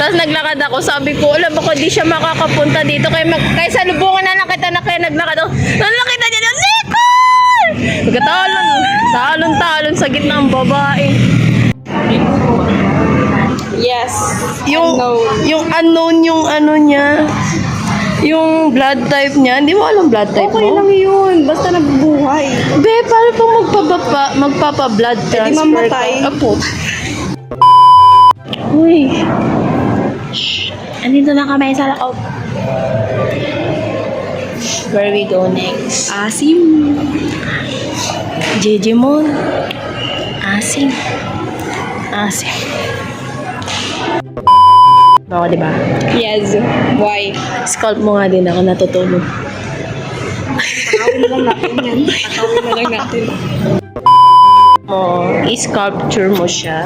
Tapos naglakad ako, sabi ko, alam baka di siya makakapunta dito. Kaya salubungan na lang kita na kaya naglakad ako. Nung nakita niya, Nicole! Talon sa gitna ng babae. Yes. Yung unknown yung ano niya. Yung blood type niya. Hindi mo alam blood type Okay mo? lang yun. Basta nabubuhay. Be, paano pong magpapa-blood transfer mamatay. ka? Apo. Uy. Shh. Andito na kami sa loob. Where we go next? Asim. Jejemon. Asim. Ako, diba? Yes. Why? Scalp mo nga din ako natutulog. Patawin na lang natin yan. Patawin na lang natin. I-sculpture mo siya.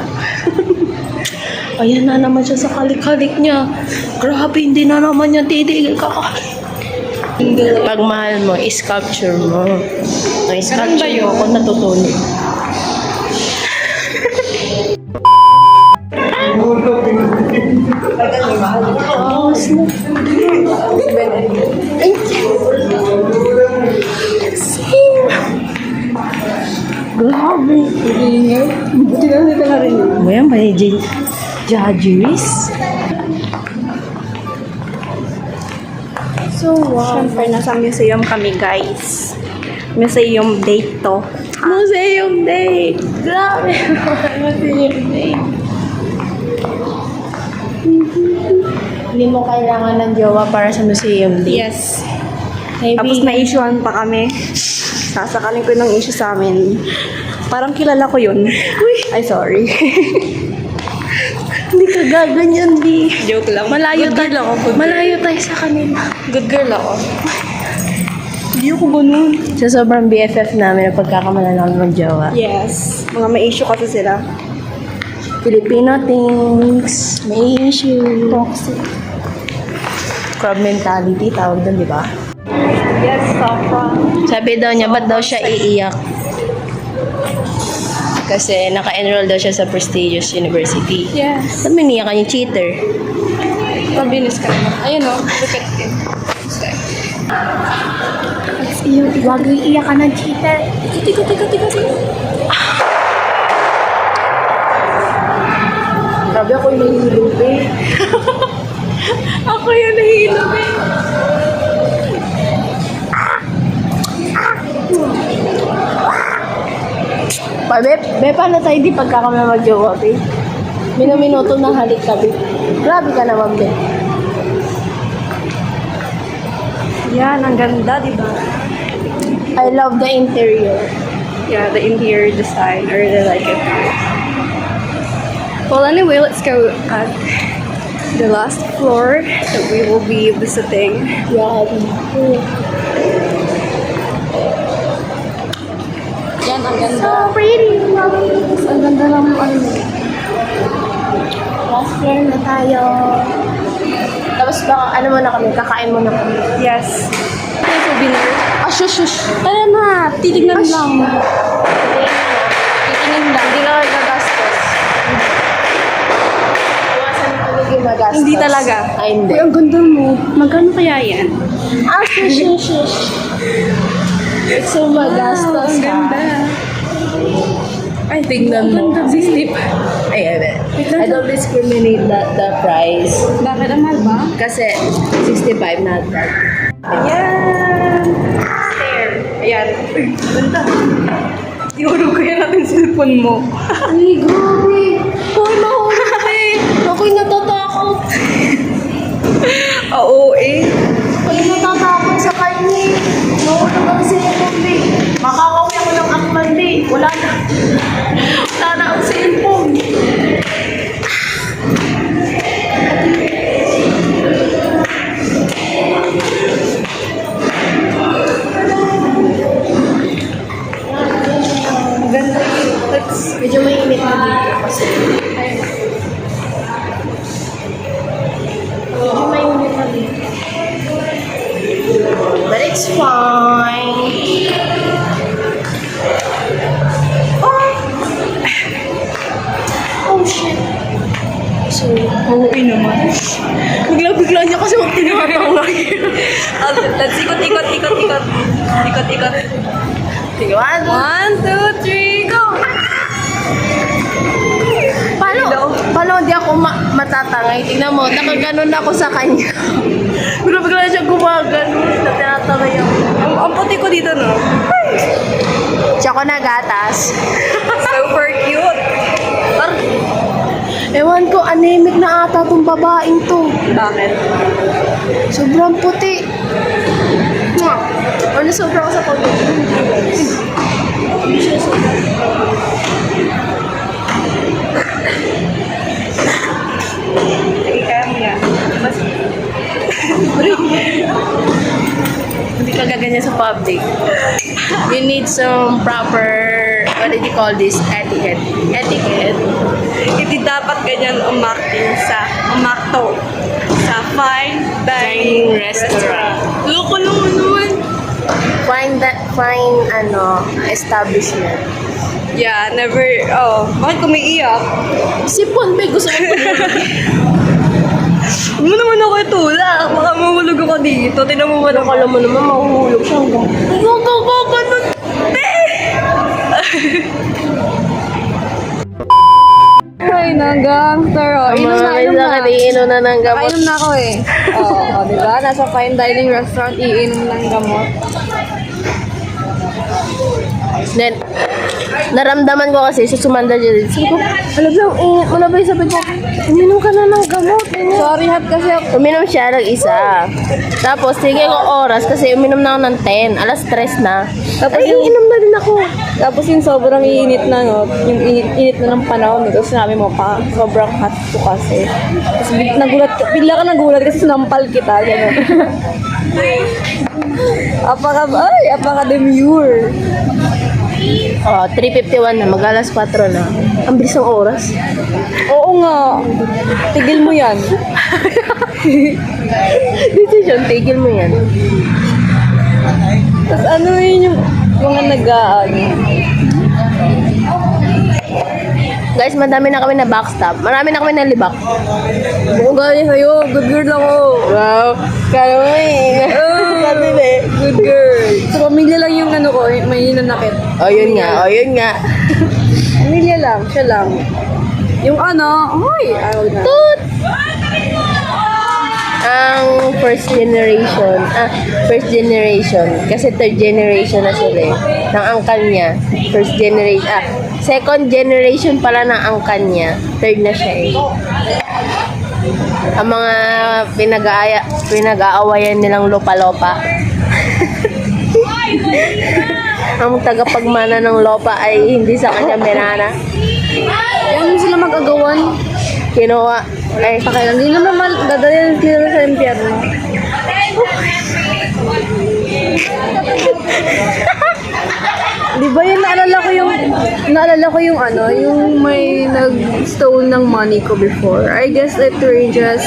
Ayan na naman siya sa kalik-kalik niya. Grabe, hindi na naman niya titigil ka. Pag mahal mo, i-sculpture mo. I-sculpture mo ako natutulog. Grabe. Buti lang nila na rin. Ano yan ba yung judges? So, wow. Siyempre, nasa museum kami, guys. Museum date to. Museum day! Grabe! Museum day! Hindi mo kailangan ng jowa para sa museum day. Yes. Maybe, Tapos na-issuean pa kami. Sasakalin ko ng issue sa amin. Parang kilala ko yun. Ay, sorry. hindi ka gaganyan, di. Joke lang. Malayo Good girl tayo. ako. Malayo tayo sa kanila. Good girl ako. Hindi ako ganun. Sa sobrang BFF namin, pagkakamala namin mag-jowa. Yes. Mga may issue kasi sila. Filipino things. May issue. Toxic. Crab mentality, tawag doon, di ba? Yes, Safra. Sabi daw niya, ba't daw siya iiyak? Kasi naka-enroll daw siya sa prestigious university. Yes. Ba't may niyakan yung cheater? Pabinis ka naman. Ayun o. Look at him. Huwag iiyak ka ng cheater. Tiko. Grabe ako yung nahihilog eh. Ako yung nahihilog eh. Be, paano tayo di pagka kami mag-jowa, be? Minuto na halik ka, be. Grabe ka naman, be. Yan, ang ganda, di ba? I love the interior. Yeah, the interior design. I really like it. Well, anyway, let's go at the last floor that we will be visiting. Yeah. Yan, ang ganda. So pretty. Ang ganda ng ano. Last floor na tayo. Tapos baka, ano mo na kami, kakain mo na kami. Yes. May souvenir. Ah, shush. Tara na, titignan lang. Titingin lang, hindi lang gagastos. Iwasan mo talaga yung magastos. Hindi talaga. Ay, hindi. Uy, ang ganda mo. Magkano kaya yan? Ah, shush. It's so magastos, Ang ganda. Ay, tingnan mo. Ang ganda, babe. I don't discriminate the price. Bakit ang mahal ba? Kasi 65 na that. Ayan. Stair. Ayan. Ganda. Ihulog ko yan natin cellphone mo. Ay, grabe. Hoy, mahulog kami. Ako'y natatakot. Oo eh. Ako'y natatakot sa kanya. Mahulog ang cellphone, eh. Makakawi ako ng akman, eh. Wala na ang cellphone. Maganda. Medyo mainit na dito kasi. Ayun. So, uuwi naman. Bigla-bigla niya kasi huwag tinatangay. Let's ikot. Ikot. Sige, 1, 1, 2, 3, go! paano hindi ako matatangay? Tingnan mo, nakaganon ako sa kanya. Bigla-bigla siya gumaganon. Tinatangay ako. Ang puti ko dito, no? Siya ko nagatas. Super cute. Ewan ko, anemic na ata tong babaeng to. Bakit? Sobrang puti. Ano sobrang sa pag Sige, kaya mo yan. Hindi ka gaganyan sa public. You need some proper, what did you call this? Etiquette. Hindi dapat ganyan umakting umakto sa fine dining restaurant. Loko naman. Fine, establishment. Yeah, never, bakit kumiiyak? Sipon, be, gusto mo Huwag mo naman ako itulak. Baka mahulog ako dito. Tinan mo ba Akala mo naman, mahuhulog siya hanggang... Ganun! Ay, gangster. Inom na. Iinom na ng gamot. Kainom na ako eh. Oo, diba? Nasa fine dining restaurant, iinom ng gamot. Then, naramdaman ko kasi, sumanda dyan. Sabi ko, alam lang, init mo na ba? Sabi ko, uminom ka na ng gamot. Sorry, hat kasi ako. Uminom siya ng isa. Tapos, sige ko oras kasi uminom na ako ng 10. Alas 3 na. Tapos Ay, yung- inom na din ako. Tapos yung sobrang init na, no? Yung init na ng panahon, no? Tapos sinabi mo pa, sobrang hot ko kasi. Tapos bigla ka nagulat kasi sinampal kita, gano'n. Apaka-demure. Oh, 3:51 na. Mag-alas 4 na. Ang bilis ng oras. Oo nga. Tigil mo yan. Decision, tigil mo yan. Tapos ano yun yung mga nag-ano. Guys, madami na kami na backstab. Marami na kami na libak. Oo, galing sa'yo. Good girl ako. Wow. Kaya mo eh. Good girl. Sa pamilya lang yung ano ko, may nanakit. O, yun nga. Pamilya lang, siya lang. Yung ano, ayaw na. Toot! Ang first generation, kasi third generation na sila eh, ng angkan niya. Second generation pala ng angkan niya, third na siya eh. Ang mga pinag-aawayan nilang lopa-lopa. Ang tagapagmana ng lopa ay hindi sa kanya menana. Yan sila mag-agawan. Kinuha. Ay, Pakilang, hindi naman dadalhin sila sa impyerno. Di ba yun, naalala ko yung ano, yung may nag-stole ng money ko before. I guess it ranges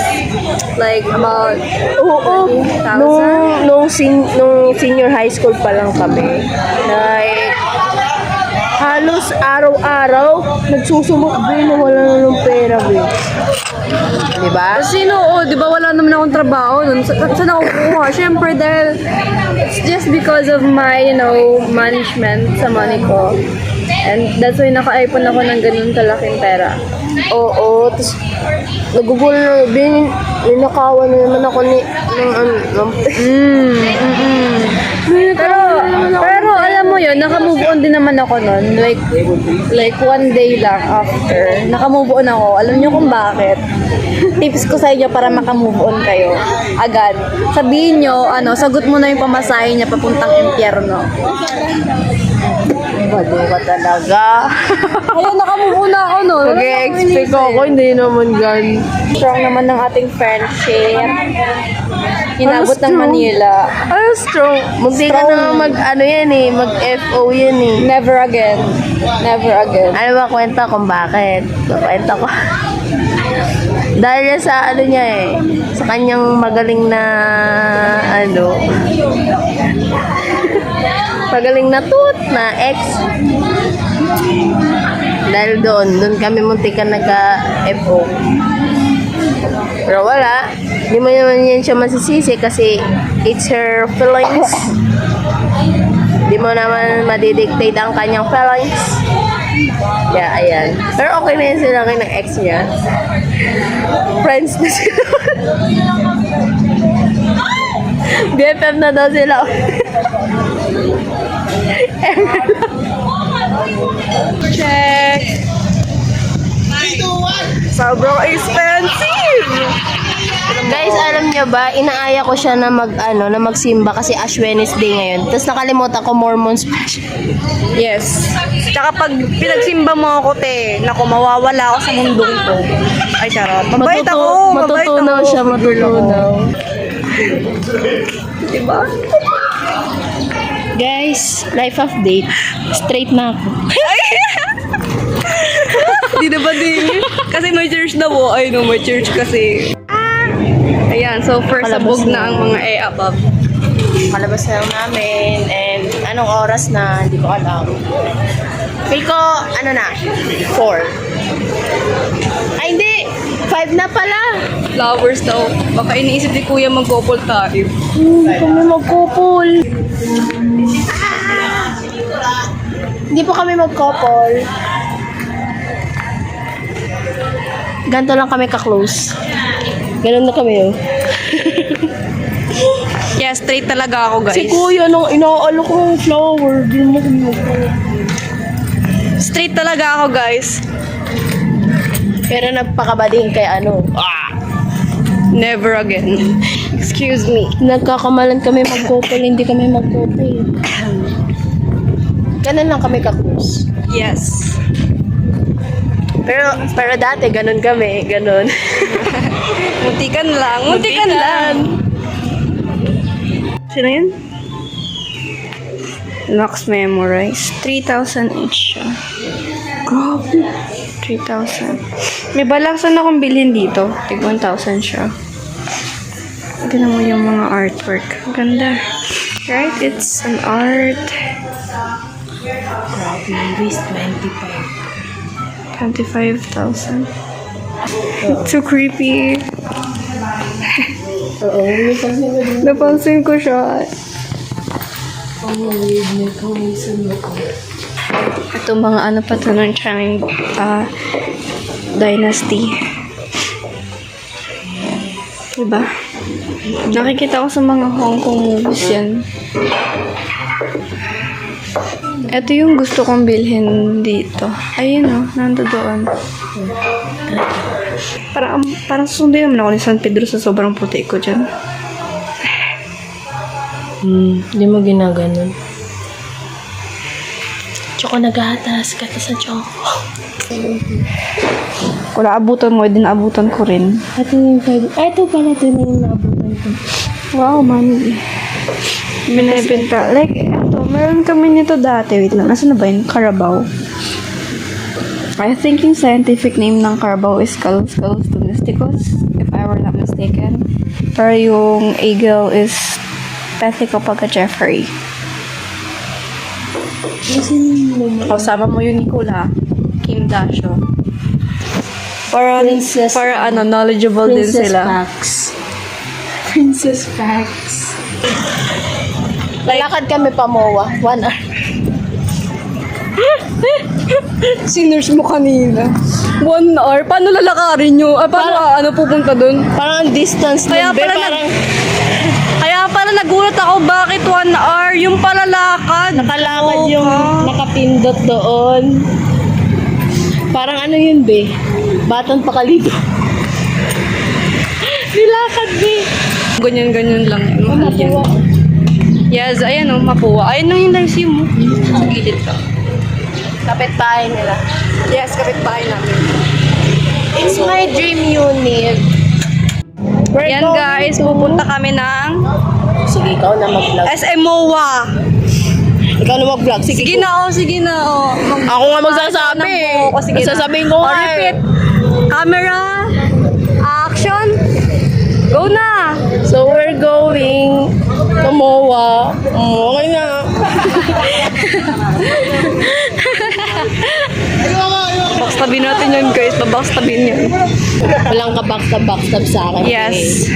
like about oo, 1,000. nung senior high school pa lang kami, like, halos araw-araw, nagsusumukbo na wala na ng pera, be. Diba? Sino, di ba wala naman akong trabaho nun? Saan ako kukuha? Siyempre dahil it's just because of my, management sa money ko. And that's why naka-iPhone ako ng ganun kalaking pera. Oo, tapos nagugol na, ninakawan na naman ako Pero alam mo yun, naka-move on din naman ako nun. Like one day lang after, naka-move on ako. Alam niyo kung bakit? Tips ko sa inyo para maka-move on kayo. Agad. Sabihin niyo, sagot mo na yung pamasahe niya papuntang impyerno. Bado ka talaga. Ayun, naka-move on na ako nun. Nag-expect ako, hindi naman gan. Strong naman ng ating friendship. Inabot ng strong? Manila. Strong. Munti ka na mag-FO yan eh. Never again. Never again. Ano ba kwenta kung bakit? Kwenta ko. Dahil sa niya eh, sa kanyang magaling na magaling na toot na ex. Dahil doon kami muntikan nagka-FO. Pero wala. Hindi mo naman yan siya masisisi kasi it's her feelings. Hindi mo naman madidictate ang kanyang feelings. Yeah, ayan. Pero okay na yun sila kayo ng ex niya. Friends na sila. BFF na daw sila. Check. Sobrang expensive. Guys, alam niyo ba, inaaya ko siya na na magsimba kasi Ash Wednesday ngayon. Tapos nakalimutan ko Mormons pa siya. Yes. Tsaka pag pinagsimba mo ako, naku, mawawala ako sa mundong to. Ay, charot. Mabait ako. Mabait Matutunaw ako. siya, matutunaw. Diba? Guys, life update. Straight na ako. Di na ba din? Kasi may church daw. Ay, no, may church kasi. Ayan, so first Palabas sabog na. na ang mga above. Palabas na lang namin. And anong oras na, hindi ko alam. Feel ko, 4. Ay, hindi. 5 na pala. Flowers daw. Baka iniisip ni Kuya mag-couple tayo. Kami mag-couple. Hindi po kami mag-couple. Ganto lang kami ka-close. Ganun na kami, oh. Yeah, straight talaga ako, guys. Si Kuya, nung inaalok ko ng flower, di mo kumukuha. Straight talaga ako, guys. Pero nagpakabading kay Never again. Excuse me. Nagkakamalan kami mag-couple, hindi kami mag-couple. Ganun lang kami ka-close. Yes. Pero dati, ganun kami, ganun. Muntikan lang. Muntikan lang. Sino yun? Locks memorize. 3,000 each siya. Grabe. 3,000. May balaksan akong bilhin dito. Tig 1,000 siya. Tignan mo yung mga artwork. Ang ganda. Right? It's an art. Grabe, waste 25,000. So creepy. Oo, minsan na din. Napansin ko siya. Ang weird na kamisan mo ko. Ito mga ano pa to ng Chang Dynasty. Diba? Nakikita ko sa mga Hong Kong movies yan. Ito yung gusto kong bilhin dito. Ayun o, nandoon. Parang susundin naman ako ni San Pedro sa sobrang puti ko dyan. Hindi mo ginaganon. Choco naghahatas, gatas sa choco. Kung naabutan mo, din naabutan ko rin. Ito yung 5. Ay, ito pala, ito yung naabutan ko. Wow, money. Binibenta. Like, eto, meron kami nito dati. Wait lang, nasa na ba yun? Carabao. I think yung scientific name ng Carabao is Calus domesticus, if I were not mistaken. Pero yung eagle is Pethico Jeffrey. Kasama mo yung Nicola, Kim Dasho. Para knowledgeable din sila. Princess Facts. Lalakad kami pa MOA. 1 hour. Sinurse mo kanina. 1 hour? Paano lalakarin nyo? Paano pupunta dun? Parang ang distance Kaya nun, be, pala parang Kaya pala nagulat ako bakit 1 hour yung palalakad. nakalakad yung nakapindot doon. Parang ano yun, be? Batang Pakalibo. Nilakad, be. Ganyan-ganyan lang yun. Mahal yun. Mapuwa. Yes, ayan o, mapuwa. Ayan o yung live sim mo. Sa gilid ka. Kapit-bahay nila. Yes, kapitbahay namin. It's my dream unit. Yan guys, pupunta kami ng Sige, ikaw na mag-vlog. SM MOA. Ikaw na mag-vlog. Sige, Sige na, sige na. Ako nga magsasabi. O, sige na. Sasabihin ko nga. Repeat. Camera. Action. Go na. So, we're going to MOA. Okay na. natin yan guys, babackstabin yan. Walang kabakstab-bakstab sa akin. Yes.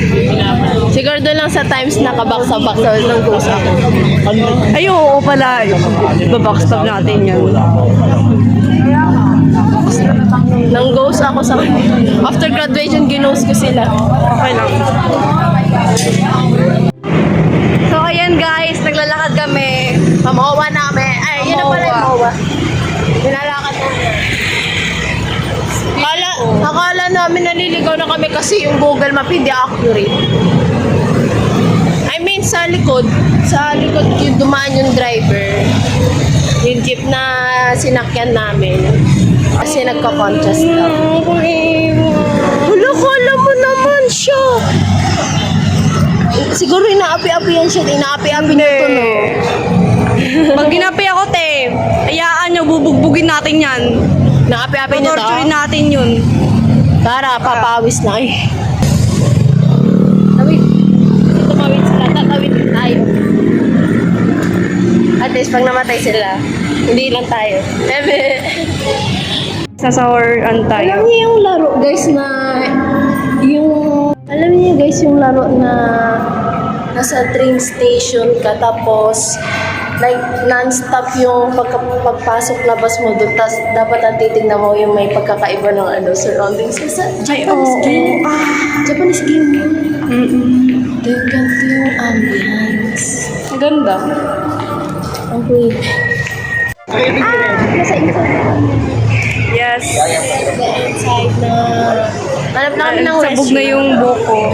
Siguro doon lang sa times na kabakstab-bakstab ng ghost ako. Ay, oo pala. Babackstab natin yan. Nang ghost ako sa... After graduation, ginost ko sila. Okay lang. So, ayan guys, naglalakad kami. Pamawa namin. Ay, yun na pala yung mawa. Pinalakad namin. Akala namin naliligaw na kami kasi yung Google Map hindi accurate. I mean, sa likod yung dumaan yung driver. Yung jeep na sinakyan namin. Kasi nagka-contrast daw. Hala, kala mo naman siya. Siguro inaapi-api yan siya. Inaapi-api niya ito, no? Pag ginapi ako, te, hayaan nyo, bubugbugin natin yan. Naapi-api niya to? Torturin natin yun. Tara, papawis na eh. Tawid. Tumawid sila. Tatawid din tayo. At least pag namatay sila, hindi lang tayo. Sasawaran Alam tayo. niyo yung laro guys na alam niyo guys yung laro na nasa train station ka tapos like non-stop yung pagpasok labas mo doon tapos dapat ang titignan mo yung may pagkakaiba ng surroundings sa Japanese game. Japanese game yun. Ganito yung ambience. Ang ganda. Okay. Nasa inside. Yes. The inside na hanap na kami ng Sabog na yung buko.